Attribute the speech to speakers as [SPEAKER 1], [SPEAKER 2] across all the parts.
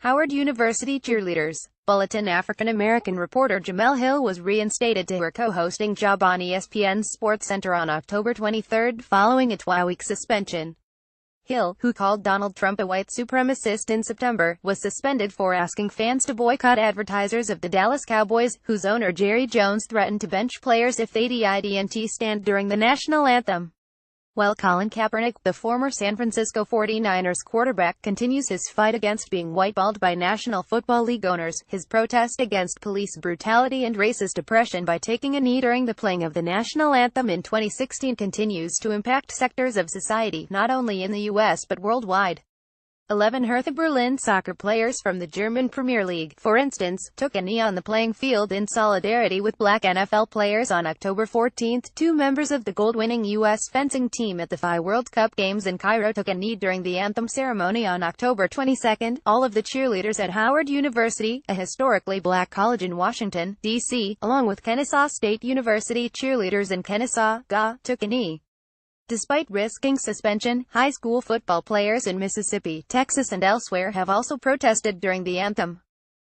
[SPEAKER 1] Howard University cheerleaders. Bulletin AfricanAmerican reporter Jemele Hill was reinstated to her co-hosting job on ESPN's SportsCenter on October 23 following a 12-week suspension. Hill, who called Donald Trump a white supremacist in September, was suspended for asking fans to boycott advertisers of the Dallas Cowboys, whose owner Jerry Jones threatened to bench players if they didn't stand during the national anthem. While Colin Kaepernick, the former San Francisco 49ers quarterback, continues his fight against being whiteballed by National Football League owners, his protest against police brutality and racist oppression by taking a knee during the playing of the national anthem in 2016 continues to impact sectors of society, not only in the U.S. but worldwide. 11 Hertha Berlin soccer players from the German Premier League, for instance, took a knee on the playing field in solidarity with black NFL players on October 14. 2 members of the gold-winning U.S. fencing team at the FI World Cup games in Cairo took a knee during the anthem ceremony on October 22. All of the cheerleaders at Howard University, a historically black college in Washington, D.C., along with Kennesaw State University cheerleaders in Kennesaw, GA, took a knee. Despite risking suspension, high school football players in Mississippi, Texas and elsewhere have also protested during the anthem.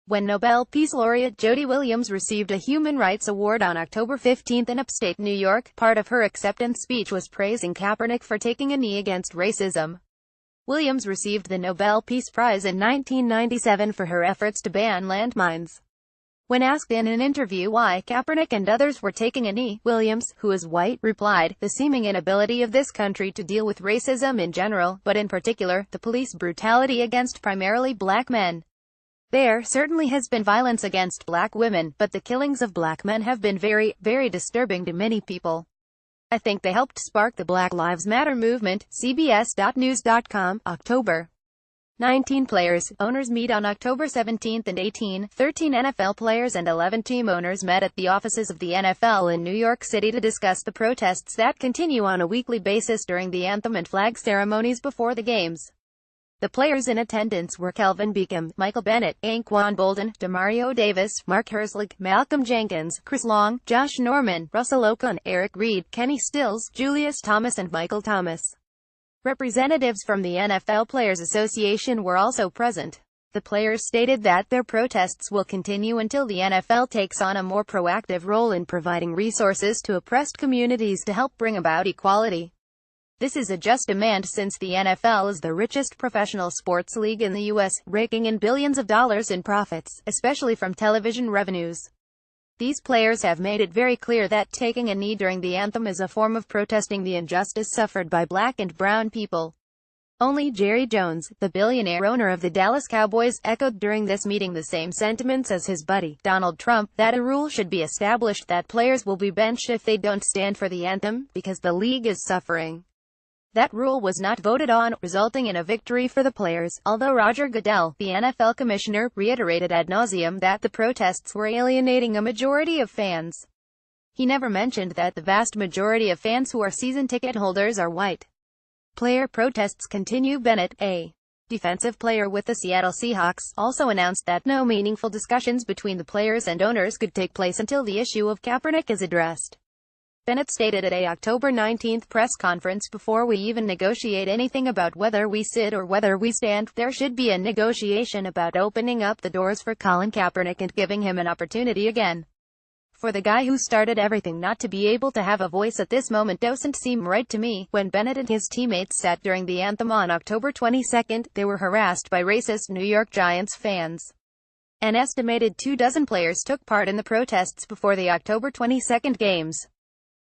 [SPEAKER 1] When Nobel Peace Laureate Jody Williams received a Human Rights Award on October 15 in upstate New York, part of her acceptance speech was praising Kaepernick for taking a knee against racism. Williams received the Nobel Peace Prize in 1997 for her efforts to ban landmines. When asked in an interview why Kaepernick and others were taking a knee, Williams, who is white, replied, "The seeming inability of this country to deal with racism in general, but in particular, the police brutality against primarily black men. There certainly has been violence against black women, but the killings of black men have been very, very disturbing to many people. I think they helped spark the Black Lives Matter movement." CBS.News.com, October. 19 players, owners meet on October 17 and 18. 13 NFL players and 11 team owners met at the offices of the NFL in New York City to discuss the protests that continue on a weekly basis during the anthem and flag ceremonies before the games. The players in attendance were Kelvin Beacom, Michael Bennett, Anquan Boldin, Demario Davis, Mark Herzlich, Malcolm Jenkins, Chris Long, Josh Norman, Russell Okung, Eric Reed, Kenny Stills, Julius Thomas and Michael Thomas. Representatives from the NFL Players Association were also present. The players stated that their protests will continue until the NFL takes on a more proactive role in providing resources to oppressed communities to help bring about equality. This is a just demand since the NFL is the richest professional sports league in the U.S., raking in billions of dollars in profits, especially from television revenues. These players have made it very clear that taking a knee during the anthem is a form of protesting the injustice suffered by black and brown people. Only Jerry Jones, the billionaire owner of the Dallas Cowboys, echoed during this meeting the same sentiments as his buddy, Donald Trump, that a rule should be established that players will be benched if they don't stand for the anthem, because the league is suffering. That rule was not voted on, resulting in a victory for the players, although Roger Goodell, the NFL commissioner, reiterated ad nauseum that the protests were alienating a majority of fans. He never mentioned that the vast majority of fans who are season ticket holders are white. Player protests continue. Bennett, a defensive player with the Seattle Seahawks, also announced that no meaningful discussions between the players and owners could take place until the issue of Kaepernick is addressed. Bennett stated at a October 19 press conference, "Before we even negotiate anything about whether we sit or whether we stand, there should be a negotiation about opening up the doors for Colin Kaepernick and giving him an opportunity again. For the guy who started everything not to be able to have a voice at this moment doesn't seem right to me." When Bennett and his teammates sat during the anthem on October 22, they were harassed by racist New York Giants fans. An estimated 24 players took part in the protests before the October 22 games.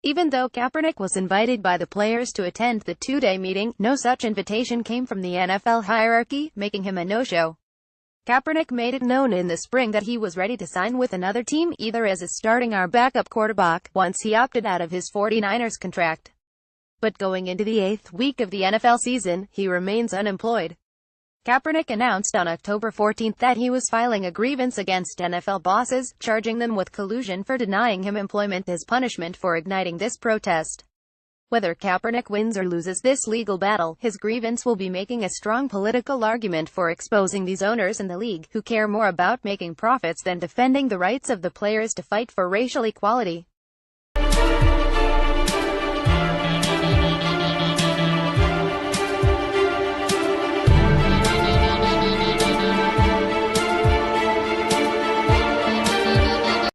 [SPEAKER 1] Even though Kaepernick was invited by the players to attend the two-day meeting, no such invitation came from the NFL hierarchy, making him a no-show. Kaepernick made it known in the spring that he was ready to sign with another team, either as a starting or backup quarterback, once he opted out of his 49ers contract. But going into the 8th week of the NFL season, he remains unemployed. Kaepernick announced on October 14 that he was filing a grievance against NFL bosses, charging them with collusion for denying him employment as punishment for igniting this protest. Whether Kaepernick wins or loses this legal battle, his grievance will be making a strong political argument for exposing these owners in the league, who care more about making profits than defending the rights of the players to fight for racial equality.